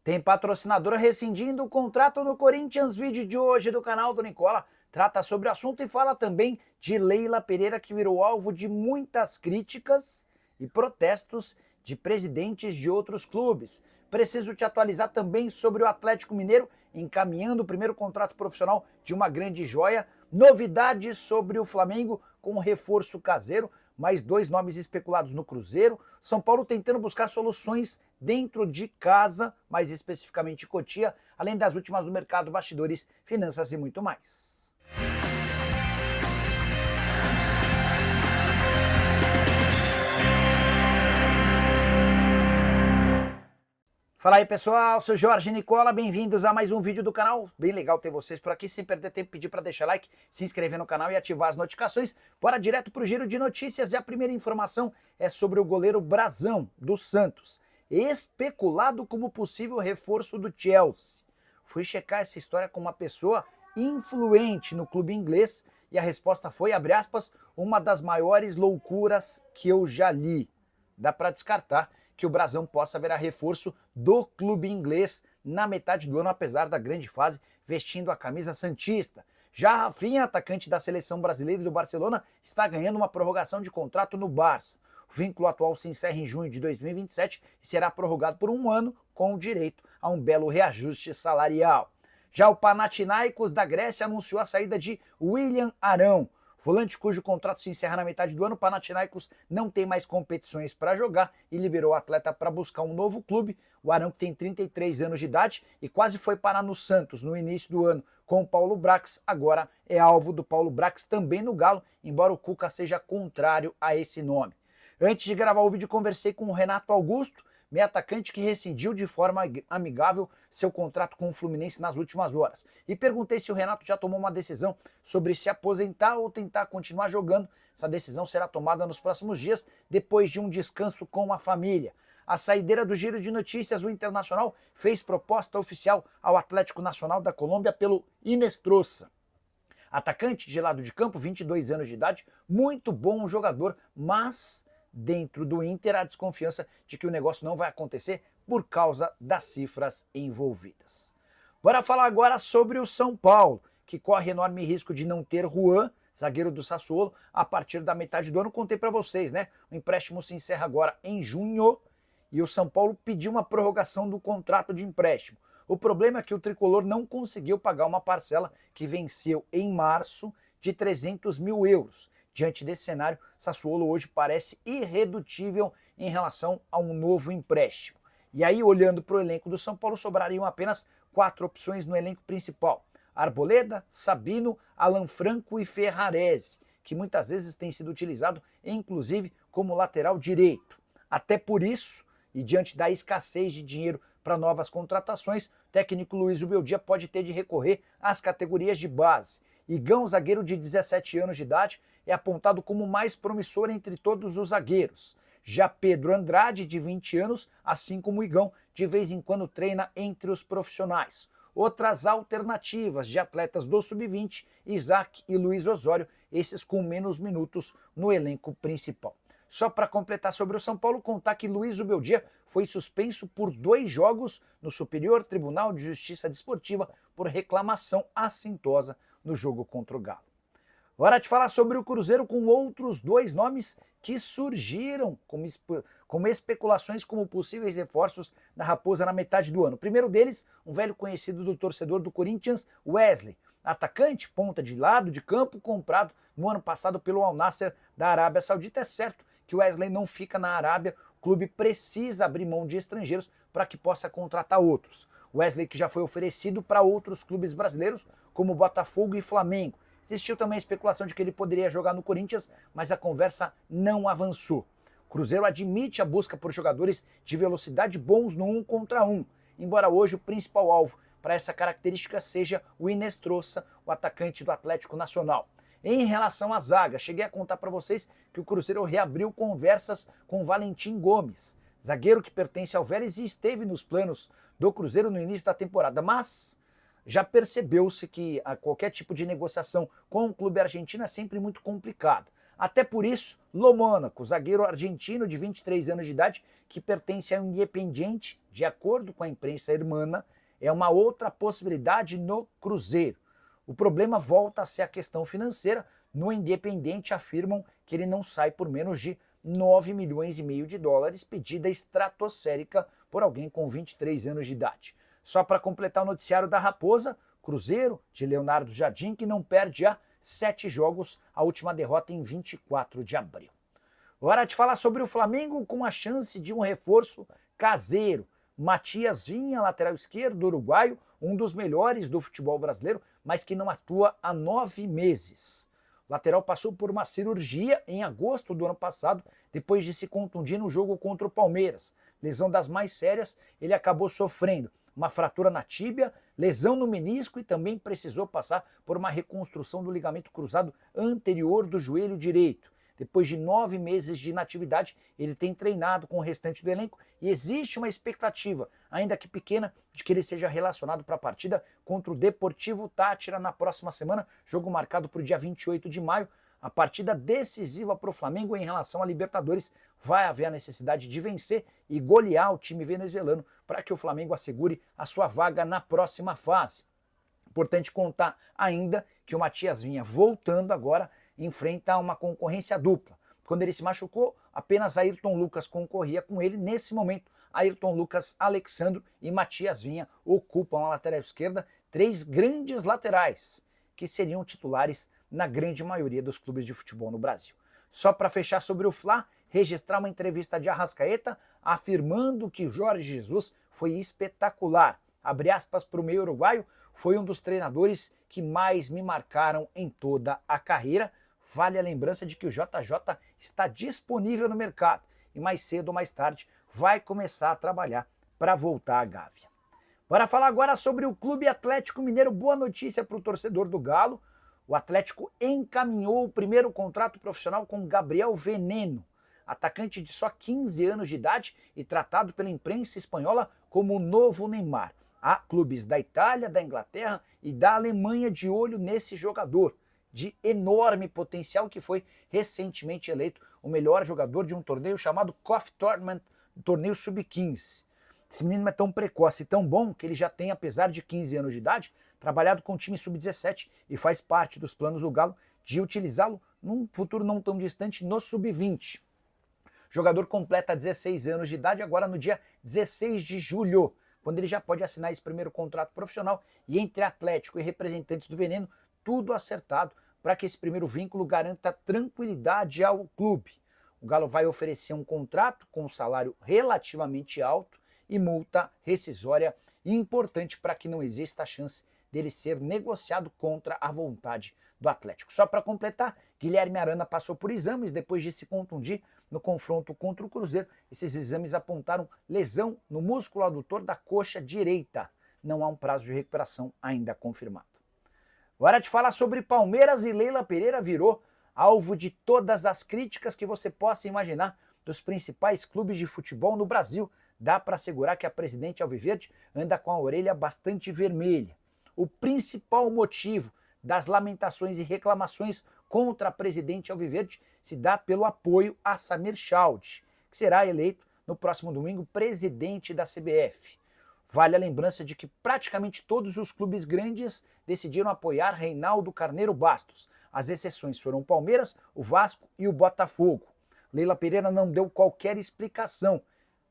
Tem patrocinadora rescindindo o contrato no Corinthians. Vídeo de hoje do canal do Nicola trata sobre o assunto e fala também de Leila Pereira, que virou alvo de muitas críticas e protestos de presidentes de outros clubes. Preciso te atualizar também sobre o Atlético Mineiro, encaminhando o primeiro contrato profissional de uma grande joia. Novidades sobre o Flamengo com um reforço caseiro, mais dois nomes especulados no Cruzeiro. São Paulo tentando buscar soluções dentro de casa, mais especificamente Cotia, além das últimas do mercado, bastidores, finanças e muito mais. Fala aí pessoal, sou Jorge Nicola, bem-vindos a mais um vídeo do canal. Bem legal ter vocês por aqui, sem perder tempo, pedir para deixar like, se inscrever no canal e ativar as notificações. Bora direto para o giro de notícias e a primeira informação é sobre o goleiro Brazão, do Santos, especulado como possível reforço do Chelsea. Fui checar essa história com uma pessoa influente no clube inglês e a resposta foi, abre aspas, uma das maiores loucuras que eu já li. Dá para descartar que o Brazão possa virar reforço do clube inglês na metade do ano, apesar da grande fase, vestindo a camisa santista. Já Rafinha, atacante da seleção brasileira e do Barcelona, está ganhando uma prorrogação de contrato no Barça. O vínculo atual se encerra em junho de 2027 e será prorrogado por um ano, com direito a um belo reajuste salarial. Já o Panathinaikos da Grécia anunciou a saída de William Arão, volante cujo contrato se encerra na metade do ano. O Panathinaikos não tem mais competições para jogar e liberou o atleta para buscar um novo clube. O Arão, que tem 33 anos de idade e quase foi parar no Santos no início do ano com o Paulo Brax, agora é alvo do Paulo Brax também no Galo, embora o Cuca seja contrário a esse nome. Antes de gravar o vídeo, conversei com o Renato Augusto, meio atacante que rescindiu de forma amigável seu contrato com o Fluminense nas últimas horas. E perguntei se o Renato já tomou uma decisão sobre se aposentar ou tentar continuar jogando. Essa decisão será tomada nos próximos dias, depois de um descanso com a família. A saideira do Giro de Notícias, o Internacional fez proposta oficial ao Atlético Nacional da Colômbia pelo Inestrosa. Atacante de lado de campo, 22 anos de idade, muito bom jogador, mas dentro do Inter há desconfiança de que o negócio não vai acontecer por causa das cifras envolvidas. Bora falar agora sobre o São Paulo, que corre enorme risco de não ter Juan, zagueiro do Sassuolo, a partir da metade do ano. Contei para vocês, né? O empréstimo se encerra agora em junho e o São Paulo pediu uma prorrogação do contrato de empréstimo. O problema é que o tricolor não conseguiu pagar uma parcela que venceu em março de 300 mil euros. Diante desse cenário, Sassuolo hoje parece irredutível em relação a um novo empréstimo. E aí, olhando para o elenco do São Paulo, sobrariam apenas 4 opções no elenco principal: Arboleda, Sabino, Alan Franco e Ferrarese, que muitas vezes tem sido utilizado, inclusive, como lateral direito. Até por isso, e diante da escassez de dinheiro para novas contratações, o técnico Luiz Ubeldia pode ter de recorrer às categorias de base. Igão, zagueiro de 17 anos de idade, é apontado como o mais promissor entre todos os zagueiros. Já Pedro Andrade, de 20 anos, assim como Igão, de vez em quando treina entre os profissionais. Outras alternativas de atletas do Sub-20, Isaac e Luiz Osório, esses com menos minutos no elenco principal. Só para completar sobre o São Paulo, contar que Luiz Ubeldia foi suspenso por 2 jogos no Superior Tribunal de Justiça Desportiva por reclamação assintosa no jogo contra o Galo. Hora de falar sobre o Cruzeiro com outros 2 nomes que surgiram como especulações como possíveis reforços da Raposa na metade do ano. O primeiro deles, um velho conhecido do torcedor do Corinthians, Wesley, atacante, ponta de lado de campo, comprado no ano passado pelo Al Nassr da Arábia Saudita. É certo que o Wesley não fica na Arábia, o clube precisa abrir mão de estrangeiros para que possa contratar outros. Wesley, que já foi oferecido para outros clubes brasileiros, como Botafogo e Flamengo. Existiu também a especulação de que ele poderia jogar no Corinthians, mas a conversa não avançou. O Cruzeiro admite a busca por jogadores de velocidade bons no 1 contra 1, embora hoje o principal alvo para essa característica seja o Inestrosa, o atacante do Atlético Nacional. Em relação à zaga, cheguei a contar para vocês que o Cruzeiro reabriu conversas com Valentim Gomes, zagueiro que pertence ao Vélez e esteve nos planos do Cruzeiro no início da temporada, mas já percebeu-se que qualquer tipo de negociação com o clube argentino é sempre muito complicado. Até por isso, Lomônaco, zagueiro argentino de 23 anos de idade, que pertence ao Independiente, de acordo com a imprensa hermana, é uma outra possibilidade no Cruzeiro. O problema volta a ser a questão financeira. No Independiente afirmam que ele não sai por menos de 9 milhões e meio de dólares, pedida estratosférica por alguém com 23 anos de idade. Só para completar o noticiário da Raposa, Cruzeiro, de Leonardo Jardim, que não perde há 7 jogos, a última derrota em 24 de abril. Hora de falar sobre o Flamengo com a chance de um reforço caseiro. Matias Vinha, lateral esquerdo, uruguaio, um dos melhores do futebol brasileiro, mas que não atua há 9 meses. O lateral passou por uma cirurgia em agosto do ano passado, depois de se contundir no jogo contra o Palmeiras. Lesão das mais sérias, ele acabou sofrendo uma fratura na tíbia, lesão no menisco e também precisou passar por uma reconstrução do ligamento cruzado anterior do joelho direito. Depois de 9 meses de inatividade, ele tem treinado com o restante do elenco e existe uma expectativa, ainda que pequena, de que ele seja relacionado para a partida contra o Deportivo Táchira na próxima semana, jogo marcado para o dia 28 de maio. A partida decisiva para o Flamengo em relação à Libertadores. Vai haver a necessidade de vencer e golear o time venezuelano para que o Flamengo assegure a sua vaga na próxima fase. Importante contar ainda que o Matias Vinha, voltando agora, enfrenta uma concorrência dupla. Quando ele se machucou, apenas Ayrton Lucas concorria com ele. Nesse momento, Ayrton Lucas, Alexandro e Matias Vinha ocupam a lateral esquerda, 3 grandes laterais que seriam titulares na grande maioria dos clubes de futebol no Brasil. Só para fechar sobre o Fla, registrar uma entrevista de Arrascaeta afirmando que Jorge Jesus foi espetacular. Abre aspas para o meio uruguaio, foi um dos treinadores que mais me marcaram em toda a carreira. Vale a lembrança de que o JJ está disponível no mercado e mais cedo ou mais tarde vai começar a trabalhar para voltar à Gávea. Bora falar agora sobre o Clube Atlético Mineiro. Boa notícia para o torcedor do Galo. O Atlético encaminhou o primeiro contrato profissional com Gabriel Veneno, atacante de só 15 anos de idade e tratado pela imprensa espanhola como o novo Neymar. Há clubes da Itália, da Inglaterra e da Alemanha de olho nesse jogador de enorme potencial que foi recentemente eleito o melhor jogador de um torneio chamado Coffee Tournament, torneio sub-15. Esse menino é tão precoce e tão bom que ele já tem, apesar de 15 anos de idade, trabalhado com o time sub-17 e faz parte dos planos do Galo de utilizá-lo num futuro não tão distante no sub-20. O jogador completa 16 anos de idade agora no dia 16 de julho, quando ele já pode assinar esse primeiro contrato profissional, e entre Atlético e representantes do Veneno, tudo acertado para que esse primeiro vínculo garanta tranquilidade ao clube. O Galo vai oferecer um contrato com um salário relativamente alto e multa rescisória importante para que não exista a chance dele ser negociado contra a vontade do Atlético. Só para completar, Guilherme Arana passou por exames depois de se contundir no confronto contra o Cruzeiro. Esses exames apontaram lesão no músculo adutor da coxa direita. Não há um prazo de recuperação ainda confirmado. Hora de falar sobre Palmeiras, e Leila Pereira virou alvo de todas as críticas que você possa imaginar dos principais clubes de futebol no Brasil. Dá para assegurar que a presidente alviverde anda com a orelha bastante vermelha. O principal motivo das lamentações e reclamações contra a presidente alviverde se dá pelo apoio a Samir Chaldie, que será eleito no próximo domingo presidente da CBF. Vale a lembrança de que praticamente todos os clubes grandes decidiram apoiar Reinaldo Carneiro Bastos. As exceções foram o Palmeiras, o Vasco e o Botafogo. Leila Pereira não deu qualquer explicação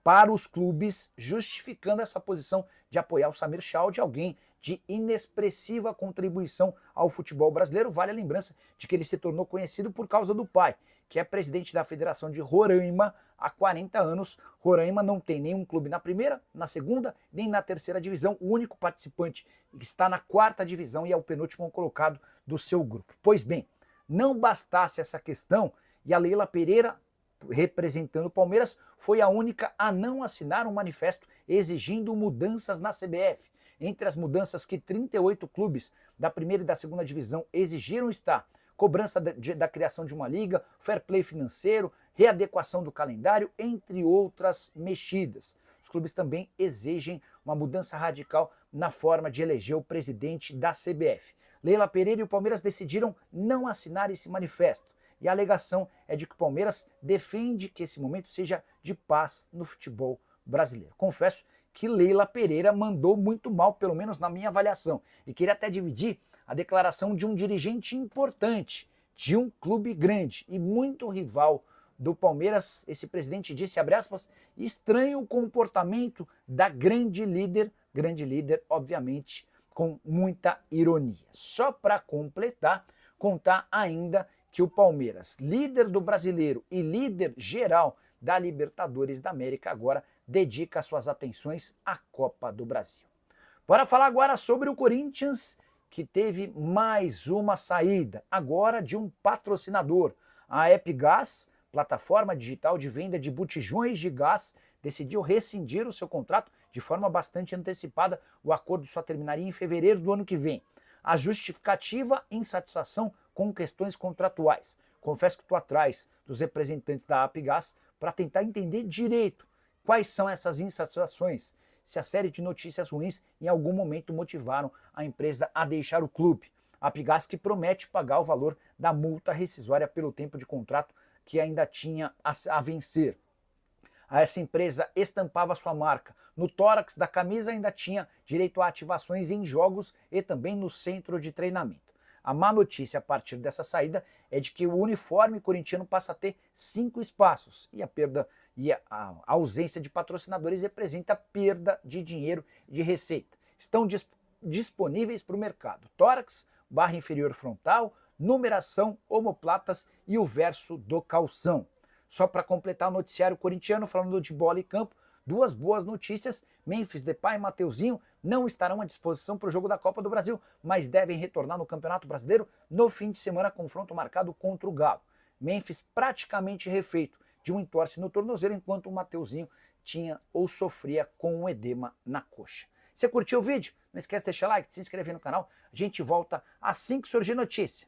para os clubes justificando essa posição de apoiar o Samir Chaldie, alguém de inexpressiva contribuição ao futebol brasileiro. Vale a lembrança de que ele se tornou conhecido por causa do pai, que é presidente da Federação de Roraima há 40 anos. Roraima não tem nenhum clube na primeira, na segunda, nem na terceira divisão. O único participante está na 4ª divisão e é o penúltimo colocado do seu grupo. Pois bem, não bastasse essa questão, e a Leila Pereira, representando o Palmeiras, foi a única a não assinar um manifesto exigindo mudanças na CBF. Entre as mudanças que 38 clubes da primeira e da segunda divisão exigiram está cobrança da criação de uma liga, fair play financeiro, readequação do calendário, entre outras mexidas. Os clubes também exigem uma mudança radical na forma de eleger o presidente da CBF. Leila Pereira e o Palmeiras decidiram não assinar esse manifesto. e a alegação é de que o Palmeiras defende que esse momento seja de paz no futebol brasileiro. Confesso que Leila Pereira mandou muito mal, pelo menos na minha avaliação, e queria até dividir a declaração de um dirigente importante, de um clube grande e muito rival do Palmeiras. Esse presidente disse, abre aspas, estranho o comportamento da grande líder, obviamente, com muita ironia. Só para completar, contar ainda que o Palmeiras, líder do Brasileiro e líder geral da Libertadores da América, agora dedica suas atenções à Copa do Brasil. Bora falar agora sobre o Corinthians, que teve mais uma saída, agora de um patrocinador. A Epigás, plataforma digital de venda de botijões de gás, decidiu rescindir o seu contrato de forma bastante antecipada. O acordo só terminaria em fevereiro do ano que vem. A justificativa, insatisfação com questões contratuais. Confesso que estou atrás dos representantes da Epigás para tentar entender direito quais são essas insatisfações, se a série de notícias ruins em algum momento motivaram a empresa a deixar o clube. A Epigás que promete pagar o valor da multa rescisória pelo tempo de contrato que ainda tinha a vencer. Essa empresa estampava sua marca no tórax da camisa, ainda tinha direito a ativações em jogos e também no centro de treinamento. A má notícia a partir dessa saída é de que o uniforme corintiano passa a ter 5 espaços e a ausência de patrocinadores representa perda de dinheiro e de receita. Estão disponíveis para o mercado tórax, barra inferior frontal, numeração, omoplatas e o verso do calção. Só para completar o noticiário corintiano, falando de bola e campo, duas boas notícias: Memphis Depay e Mateuzinho não estarão à disposição para o jogo da Copa do Brasil, mas devem retornar no Campeonato Brasileiro no fim de semana, confronto marcado contra o Galo. Memphis praticamente refeito de um entorse no tornozelo, enquanto o Mateuzinho tinha ou sofria com um edema na coxa. Você curtiu o vídeo? Não esquece de deixar like, de se inscrever no canal. A gente volta assim que surgir notícia.